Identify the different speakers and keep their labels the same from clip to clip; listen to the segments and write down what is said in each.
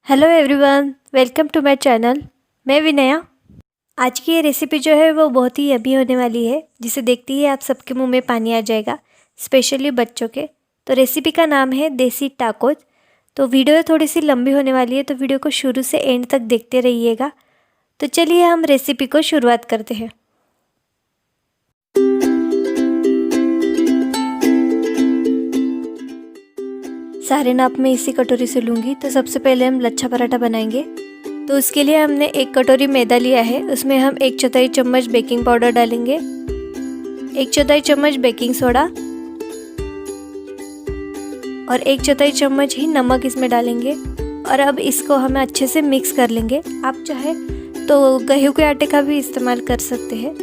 Speaker 1: Hello everyone, welcome to my channel. मैं विनया। आज की ये रेसिपी जो है वो बहुत ही यम्मी होने वाली है, जिसे देखते ही आप सबके मुंह में पानी आ जाएगा, स्पेशली बच्चों के। तो रेसिपी का नाम है देसी टाकोज। तो वीडियो थोड़ी सी लंबी होने वाली है, तो वीडियो को शुरू से एंड तक देखते रहिएगा। तो चलिए हम रेसिपी को शुरुआत करते हैं। सारे नाप में इसी कटोरी से लूँगी। तो सबसे पहले हम लच्छा पराठा बनाएंगे। तो उसके लिए हमने 1 कटोरी मैदा लिया है। उसमें हम 1/4 चम्मच बेकिंग पाउडर डालेंगे, 1/4 चम्मच बेकिंग सोडा और 1/4 चम्मच ही नमक इसमें डालेंगे। और अब इसको हमें अच्छे से मिक्स कर लेंगे। आप चाहे तो गेहूं के आटे का भी इस्तेमाल कर सकते हैं।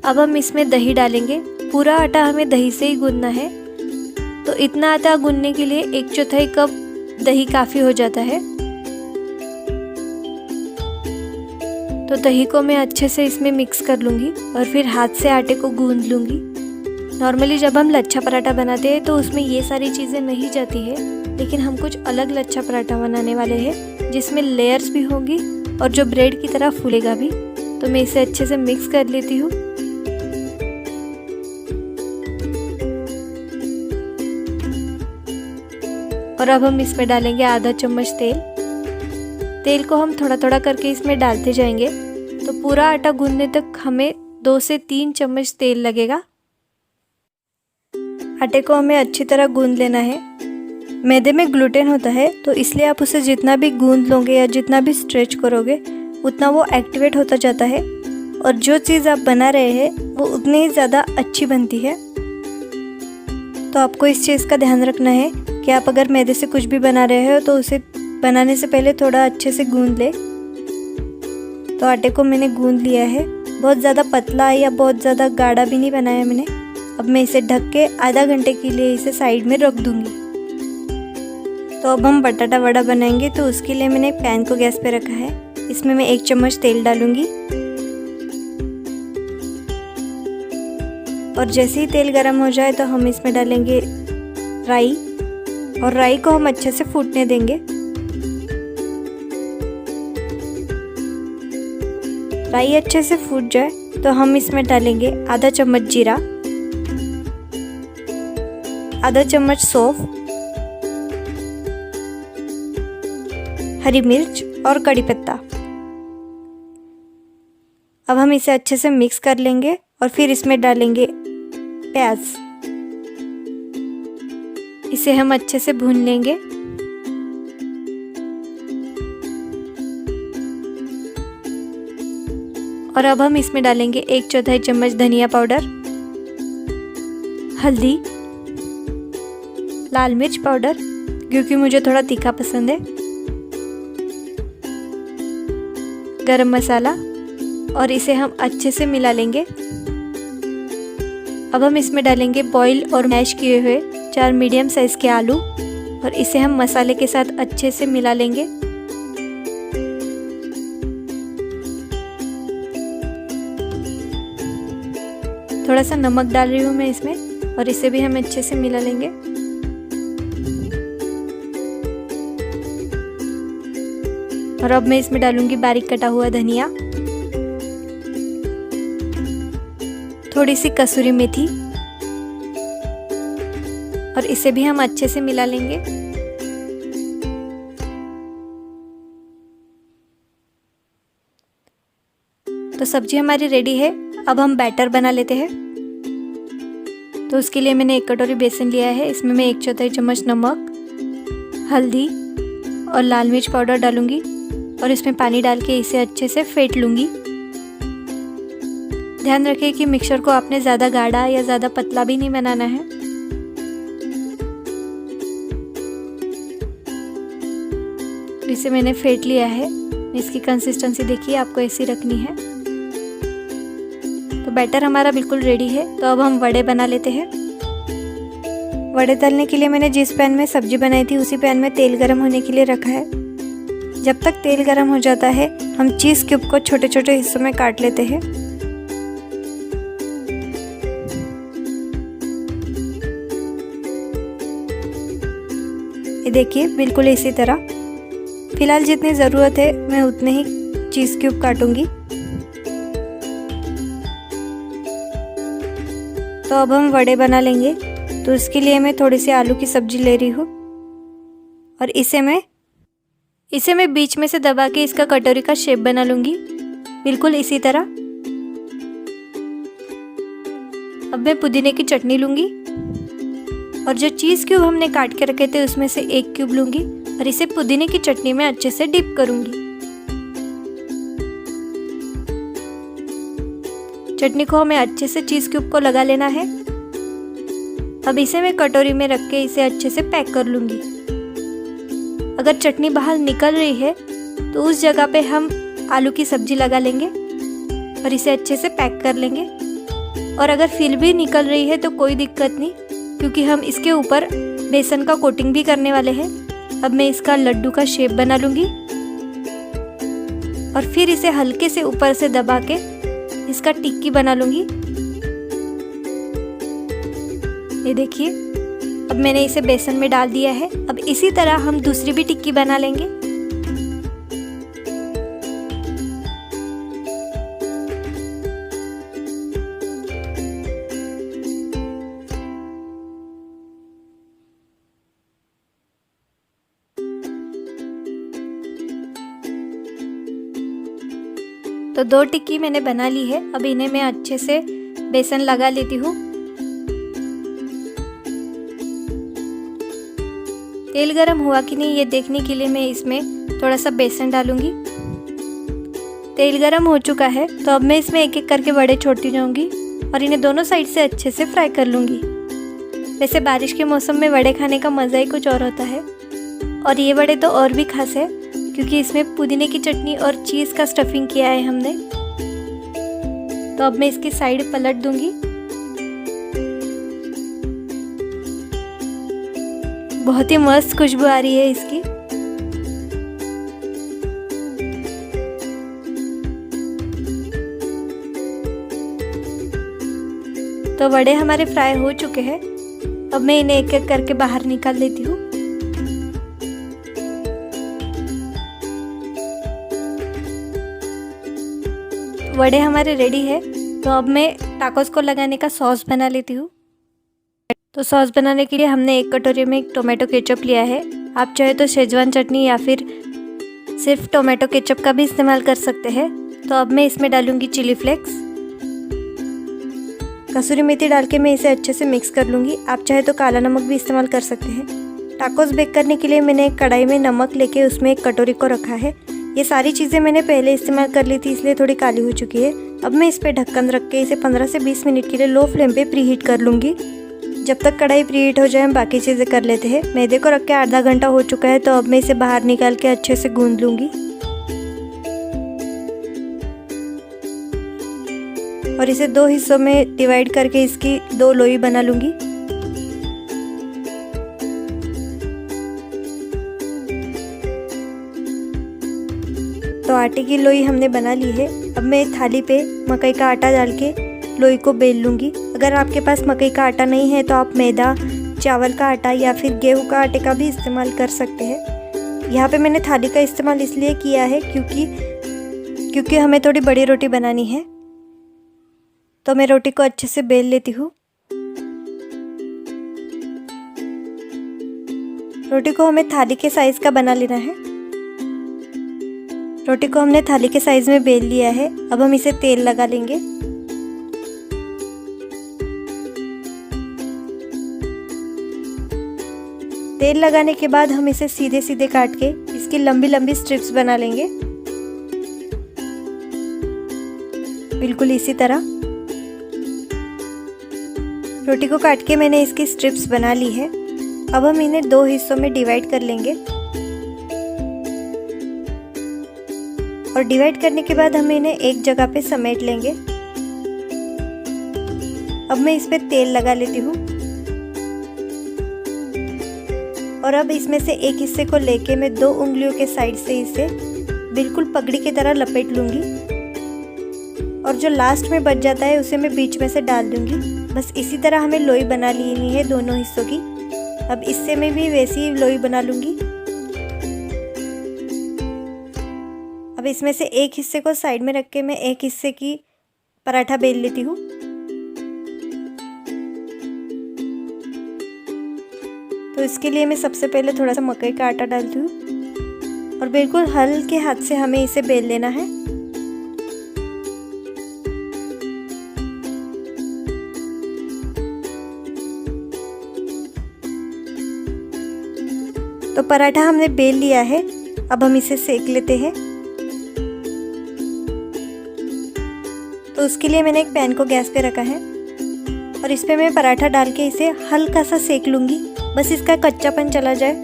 Speaker 1: अब हम इसमें दही डालेंगे। पूरा आटा हमें दही से ही गूंदना है। तो इतना आटा गूंदने के लिए 1/4 कप दही काफ़ी हो जाता है। तो दही को मैं अच्छे से इसमें मिक्स कर लूँगी और फिर हाथ से आटे को गूंद लूँगी। नॉर्मली जब हम लच्छा पराठा बनाते हैं तो उसमें ये सारी चीज़ें नहीं जाती है, लेकिन हम कुछ अलग लच्छा पराठा बनाने वाले हैं जिसमें लेयर्स भी होंगी और जो ब्रेड की तरह फूलेगा भी। तो मैं इसे अच्छे से मिक्स कर लेती हूँ। और अब हम इसमें डालेंगे आधा चम्मच तेल। तेल को हम थोड़ा थोड़ा करके इसमें डालते जाएंगे। तो पूरा आटा गूंदने तक हमें 2 से 3 चम्मच तेल लगेगा। आटे को हमें अच्छी तरह गूंद लेना है। मैदे में ग्लूटेन होता है, तो इसलिए आप उसे जितना भी गूंद लोगे या जितना भी स्ट्रेच करोगे उतना वो एक्टिवेट होता जाता है और जो चीज़ आप बना रहे हैं वो उतनी ही ज़्यादा अच्छी बनती है। तो आपको इस चीज़ का ध्यान रखना है कि आप अगर मैदे से कुछ भी बना रहे हो तो उसे बनाने से पहले थोड़ा अच्छे से गूंद ले। तो आटे को मैंने गूंद लिया है। बहुत ज़्यादा पतला या बहुत ज़्यादा गाढ़ा भी नहीं बनाया मैंने। अब मैं इसे ढक के आधा घंटे के लिए इसे साइड में रख दूँगी। तो अब हम बटाटा वड़ा बनाएंगे। तो उसके लिए मैंने पैन को गैस पे रखा है। इसमें मैं 1 चम्मच तेल डालूँगी और जैसे ही तेल गर्म हो जाए तो हम इसमें डालेंगे राई और राई को हम अच्छे से फूटने देंगे। राई अच्छे से फूट जाए तो हम इसमें डालेंगे आधा चम्मच जीरा, आधा चम्मच सौंफ, हरी मिर्च और कड़ी पत्ता। अब हम इसे अच्छे से मिक्स कर लेंगे और फिर इसमें डालेंगे प्याज। इसे हम अच्छे से भून लेंगे। और अब हम इसमें डालेंगे 1/4 चम्मच धनिया पाउडर, हल्दी, लाल मिर्च पाउडर क्योंकि मुझे थोड़ा तीखा पसंद है, गरम मसाला और इसे हम अच्छे से मिला लेंगे। अब हम इसमें डालेंगे बॉईल और मैश किए हुए 4 मीडियम साइज़ के आलू और इसे हम मसाले के साथ अच्छे से मिला लेंगे। थोड़ा सा नमक डाल रही हूँ मैं इसमें और इसे भी हम अच्छे से मिला लेंगे। और अब मैं इसमें डालूंगी बारीक कटा हुआ धनिया, थोड़ी सी कसूरी मेथी और इसे भी हम अच्छे से मिला लेंगे। तो सब्जी हमारी रेडी है। अब हम बैटर बना लेते हैं। तो उसके लिए मैंने 1 कटोरी बेसन लिया है। इसमें मैं 1/4 चम्मच नमक, हल्दी और लाल मिर्च पाउडर डालूंगी और इसमें पानी डाल के इसे अच्छे से फेंट लूँगी। ध्यान रखिए कि मिक्सचर को आपने ज़्यादा गाढ़ा या ज़्यादा पतला भी नहीं बनाना है। इसे मैंने फेंट लिया है। इसकी कंसिस्टेंसी देखिए, आपको ऐसी रखनी है। तो बैटर हमारा बिल्कुल रेडी है। तो अब हम वड़े बना लेते हैं। वड़े तलने के लिए मैंने जिस पैन में सब्जी बनाई थी उसी पैन में तेल गरम होने के लिए रखा है। जब तक तेल गरम हो जाता है हम चीज़ क्यूब को छोटे छोटे हिस्सों में काट लेते हैं। ये देखिए बिल्कुल इसी तरह। फ़िलहाल जितनी ज़रूरत है मैं उतने ही चीज़ क्यूब काटूंगी। तो अब हम वड़े बना लेंगे। तो इसके लिए मैं थोड़ी सी आलू की सब्जी ले रही हूँ और इसे मैं बीच में से दबा के इसका कटोरी का शेप बना लूँगी, बिल्कुल इसी तरह। अब मैं पुदीने की चटनी लूँगी और जो चीज़ क्यूब हमने काट के रखे थे उसमें से एक क्यूब लूँगी और इसे पुदीने की चटनी में अच्छे से डिप करूँगी। चटनी को हमें अच्छे से चीज़ क्यूब को लगा लेना है। अब इसे मैं कटोरी में रख के इसे अच्छे से पैक कर लूँगी। अगर चटनी बाहर निकल रही है तो उस जगह पे हम आलू की सब्जी लगा लेंगे और इसे अच्छे से पैक कर लेंगे। और अगर फिर भी निकल रही है तो कोई दिक्कत नहीं, क्योंकि हम इसके ऊपर बेसन का कोटिंग भी करने वाले हैं। अब मैं इसका लड्डू का शेप बना लूँगी और फिर इसे हल्के से ऊपर से दबा के इसका टिक्की बना लूँगी। ये देखिए, अब मैंने इसे बेसन में डाल दिया है। अब इसी तरह हम दूसरी भी टिक्की बना लेंगे। तो 2 टिक्की मैंने बना ली है। अब इन्हें मैं अच्छे से बेसन लगा लेती हूँ। तेल गरम हुआ कि नहीं ये देखने के लिए मैं इसमें थोड़ा सा बेसन डालूंगी। तेल गरम हो चुका है तो अब मैं इसमें एक एक करके वड़े छोड़ती जाऊंगी और इन्हें दोनों साइड से अच्छे से फ्राई कर लूँगी। वैसे बारिश के मौसम में वड़े खाने का मज़ा ही कुछ और होता है। और ये वड़े तो और भी खास है क्योंकि इसमें पुदीने की चटनी और चीज़ का स्टफिंग किया है हमने। तो अब मैं इसकी साइड पलट दूंगी। बहुत ही मस्त खुशबू आ रही है इसकी। तो वड़े हमारे फ्राई हो चुके हैं। अब मैं इन्हें एक एक करके बाहर निकाल लेती हूँ। वड़े हमारे रेडी है। तो अब मैं टाकोस को लगाने का सॉस बना लेती हूँ। तो सॉस बनाने के लिए हमने एक कटोरी में टोमेटो केचप लिया है। आप चाहे तो शेजवान चटनी या फिर सिर्फ टोमेटो केचप का भी इस्तेमाल कर सकते हैं। तो अब मैं इसमें डालूंगी चिली फ्लेक्स, कसूरी मेथी डाल के मैं इसे अच्छे से मिक्स कर लूँगी। आप चाहे तो काला नमक भी इस्तेमाल कर सकते हैं। टाकोस बेक करने के लिए मैंने एक कढ़ाई में नमक लेके उसमें एक कटोरी को रखा है। ये सारी चीज़ें मैंने पहले इस्तेमाल कर ली थी, इसलिए थोड़ी काली हो चुकी है। अब मैं इस पर ढक्कन रख के इसे 15 से 20 मिनट के लिए लो फ्लेम पे प्री हीट कर लूँगी। जब तक कढ़ाई प्री हीट हो जाए हम बाकी चीज़ें कर लेते हैं। मैदे को रख के आधा घंटा हो चुका है। तो अब मैं इसे बाहर निकाल के अच्छे से गूंद लूँगी और इसे 2 हिस्सों में डिवाइड करके इसकी 2 लोई बना लूँगी। तो आटे की लोई हमने बना ली है। अब मैं थाली पे मकई का आटा डाल के लोई को बेल लूँगी। अगर आपके पास मकई का आटा नहीं है तो आप मैदा, चावल का आटा या फिर गेहूं का आटे का भी इस्तेमाल कर सकते हैं। यहाँ पे मैंने थाली का इस्तेमाल इसलिए किया है क्योंकि हमें थोड़ी बड़ी रोटी बनानी है। तो मैं रोटी को अच्छे से बेल लेती हूँ। रोटी को हमें थाली के साइज़ का बना लेना है। रोटी को हमने थाली के साइज़ में बेल लिया है। अब हम इसे तेल लगा लेंगे। तेल लगाने के बाद हम इसे सीधे सीधे काट के इसकी लंबी लंबी स्ट्रिप्स बना लेंगे, बिल्कुल इसी तरह। रोटी को काट के मैंने इसकी स्ट्रिप्स बना ली है। अब हम इन्हें 2 हिस्सों में डिवाइड कर लेंगे और डिवाइड करने के बाद हम इन्हें एक जगह पे समेट लेंगे। अब मैं इस पे तेल लगा लेती हूँ और अब इसमें से एक हिस्से को लेके मैं 2 उंगलियों के साइड से इसे बिल्कुल पगड़ी की तरह लपेट लूँगी और जो लास्ट में बच जाता है उसे मैं बीच में से डाल दूँगी। बस इसी तरह हमें लोई बना लेनी है दोनों हिस्सों की। अब इससे मैं भी वैसी ही लोई बना लूँगी। अब इसमें से एक हिस्से को साइड में रख के मैं एक हिस्से की पराठा बेल लेती हूँ। तो इसके लिए मैं सबसे पहले थोड़ा सा मकई का आटा डालती हूँ और बिल्कुल हल्के हाथ से हमें इसे बेल लेना है। तो पराठा हमने बेल लिया है, अब हम इसे सेक लेते हैं। तो उसके लिए मैंने एक पैन को गैस पे रखा है और इस पे मैं पराठा डाल के इसे हल्का सा सेक लूँगी, बस इसका कच्चापन चला जाए,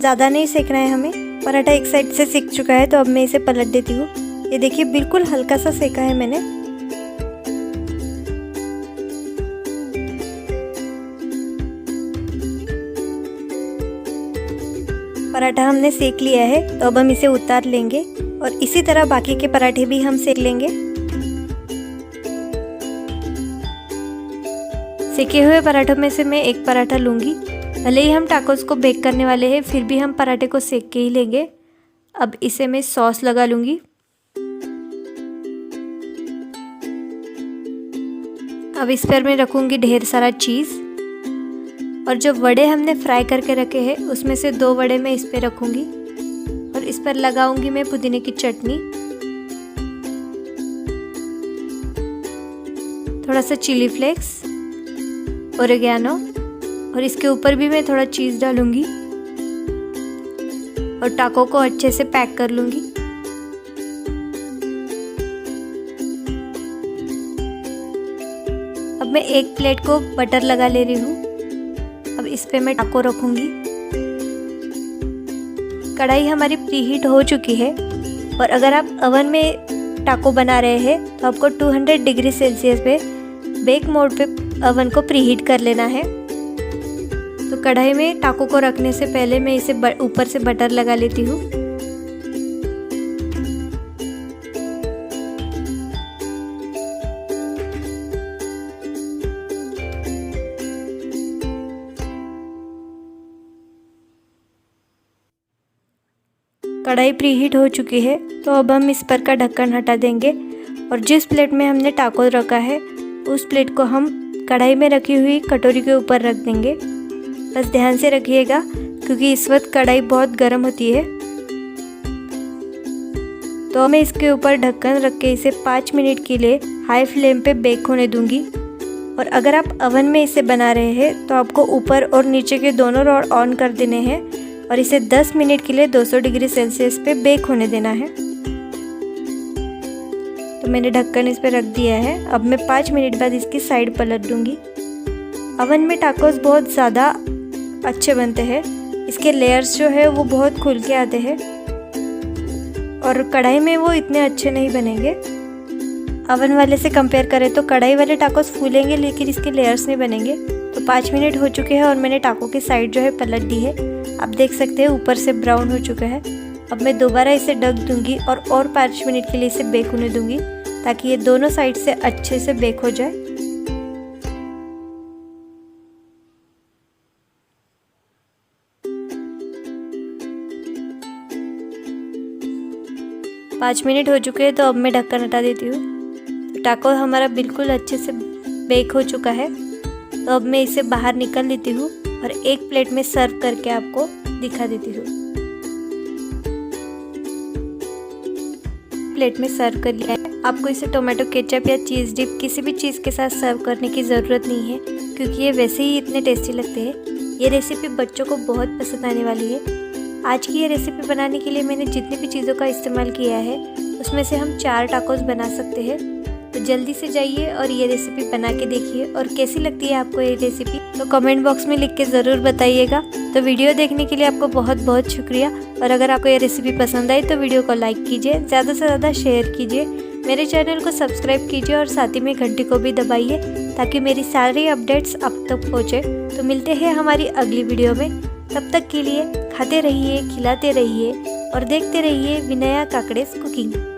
Speaker 1: ज़्यादा नहीं सेकना है हमें। पराठा एक साइड से सेक चुका है तो अब मैं इसे पलट देती हूँ। ये देखिए बिल्कुल हल्का सा सेका है मैंने। पराठा हमने सेक लिया है तो अब हम इसे उतार लेंगे और इसी तरह बाकी के पराठे भी हम सेक लेंगे। सेके हुए पराठों में से मैं एक पराठा लूँगी। भले ही हम टाकोस को बेक करने वाले हैं, फिर भी हम पराठे को सेक के ही लेंगे। अब इसे मैं सॉस लगा लूँगी। अब इस पर मैं रखूँगी ढेर सारा चीज़ और जो वड़े हमने फ्राई करके रखे हैं उसमें से 2 वड़े मैं इस पे रखूँगी और इस पर लगाऊंगी मैं पुदीने की चटनी, थोड़ा सा चिली फ्लेक्स, ओरेगानो और इसके ऊपर भी मैं थोड़ा चीज़ डालूंगी और टाको को अच्छे से पैक कर लूँगी। अब मैं एक प्लेट को बटर लगा ले रही हूँ। अब इस पे मैं टाको रखूँगी। कढ़ाई हमारी प्रीहीट हो चुकी है और अगर आप अवन में टाको बना रहे हैं तो आपको 200 डिग्री सेल्सियस पे बेक मोड पे अवन को प्रीहीट कर लेना है। तो कढ़ाई में टाको को रखने से पहले मैं इसे ऊपर से बटर लगा लेती हूँ। कढ़ाई प्रीहीट हो चुकी है तो अब हम इस पर का ढक्कन हटा देंगे और जिस प्लेट में हमने टाको रखा है उस प्लेट को हम कढ़ाई में रखी हुई कटोरी के ऊपर रख देंगे। बस ध्यान से रखिएगा क्योंकि इस वक्त कढ़ाई बहुत गर्म होती है। तो मैं इसके ऊपर ढक्कन रख के इसे 5 मिनट के लिए हाई फ्लेम पे बेक होने दूंगी। और अगर आप अवन में इसे बना रहे हैं तो आपको ऊपर और नीचे के दोनों रॉड ऑन कर देने हैं और इसे 10 मिनट के लिए 200 डिग्री सेल्सियस पे बेक होने देना है। तो मैंने ढक्कन इस पे रख दिया है। अब मैं 5 मिनट बाद इसकी साइड पलट दूंगी। अवन में टाकोस बहुत ज़्यादा अच्छे बनते हैं, इसके लेयर्स जो है वो बहुत खुल के आते हैं और कढ़ाई में वो इतने अच्छे नहीं बनेंगे। अवन वाले से कंपेयर करें तो कढ़ाई वाले टाकोस फूलेंगे लेकिन इसके लेयर्स नहीं बनेंगे। तो 5 मिनट हो चुके हैं और मैंने टाको की साइड जो है पलट दी है। आप देख सकते हैं ऊपर से ब्राउन हो चुका है। अब मैं दोबारा इसे ढक दूंगी और 5 मिनट के लिए इसे बेक होने दूंगी ताकि ये दोनों साइड से अच्छे से बेक हो जाए। पाँच मिनट हो चुके हैं तो अब मैं ढक्कन हटा देती हूँ। तो टाको हमारा बिल्कुल अच्छे से बेक हो चुका है। तो अब मैं इसे बाहर निकाल लेती हूँ और एक प्लेट में सर्व करके आपको दिखा देती हूँ। प्लेट में सर्व कर लिया है। आपको इसे टोमेटो केचप या चीज़ डिप किसी भी चीज़ के साथ सर्व करने की ज़रूरत नहीं है क्योंकि ये वैसे ही इतने टेस्टी लगते हैं। ये रेसिपी बच्चों को बहुत पसंद आने वाली है। आज की ये रेसिपी बनाने के लिए मैंने जितनी भी चीज़ों का इस्तेमाल किया है उसमें से हम 4 टाकोस बना सकते हैं। तो जल्दी से जाइए और ये रेसिपी बना के देखिए और कैसी लगती है आपको ये रेसिपी तो कमेंट बॉक्स में लिख के ज़रूर बताइएगा। तो वीडियो देखने के लिए आपको बहुत बहुत शुक्रिया। और अगर आपको ये रेसिपी पसंद आई तो वीडियो को लाइक कीजिए, ज़्यादा से ज़्यादा शेयर कीजिए, मेरे चैनल को सब्सक्राइब कीजिए और साथ ही में घंटी को भी दबाइए ताकि मेरी सारी अपडेट्स आप तक पहुँचे। तो मिलते हैं हमारी अगली वीडियो में। तब तक के लिए खाते रहिए, खिलाते रहिए और देखते रहिए विनया काकड़ेस कुकिंग।